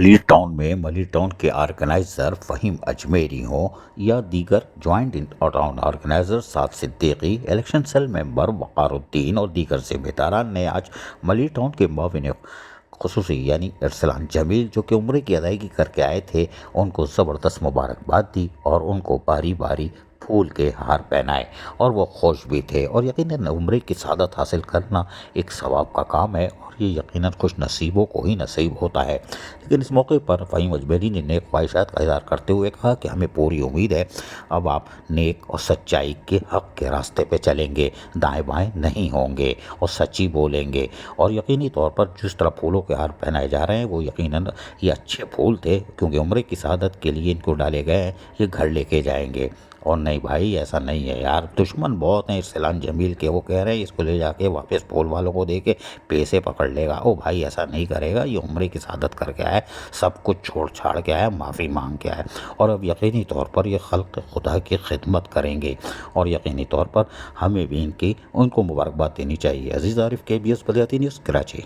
ملی ٹاؤن کے آرگنائزر فہیم اجمیری ہوں یا دیگر جوائنٹ ٹاؤن آرگنائزر سعد صدیقی، الیکشن سیل ممبر وقار الدین اور دیگر ذمہ نے آج ملی ٹاؤن کے معاون خصوصی یعنی ارسلان جمیل جو کہ عمرے کی ادائیگی کر کے آئے تھے ان کو زبردست مبارکباد دی اور ان کو باری باری پھول کے ہار پہنائے اور وہ خوش بھی تھے۔ اور یقیناً عمرے کی سعادت حاصل کرنا ایک ثواب کا کام ہے اور یہ یقیناً خوش نصیبوں کو ہی نصیب ہوتا ہے۔ لیکن اس موقع پر فہیم اجمیری نے نیک خواہشات کا اظہار کرتے ہوئے کہا کہ ہمیں پوری امید ہے اب آپ نیک اور سچائی کے حق کے راستے پہ چلیں گے، دائیں بائیں نہیں ہوں گے اور سچی بولیں گے۔ اور یقینی طور پر جس طرح پھولوں کے ہار پہنائے جا رہے ہیں وہ یقیناً یہ اچھے پھول تھے، کیونکہ عمرے کی سعادت کے لیے ان کو ڈالے گئے ہیں، یہ گھر لے کے جائیں گے۔ اور نہیں بھائی ایسا نہیں ہے یار، دشمن بہت ہیں ارسلان جمیل کے، وہ کہہ رہے ہیں اس کو لے جا کے واپس پھول والوں کو دے کے پیسے پکڑ لے گا۔ او بھائی ایسا نہیں کرے گا، یہ عمرے کی سعادت کر کے آئے، سب کچھ چھوڑ چھاڑ کے آئے، معافی مانگ کے آئے اور اب یقینی طور پر یہ خلق خدا کی خدمت کریں گے اور یقینی طور پر ہمیں بھی ان کو مبارکباد دینی چاہیے۔ عزیز عارف، KBS بلیاتی نیوز، کراچی۔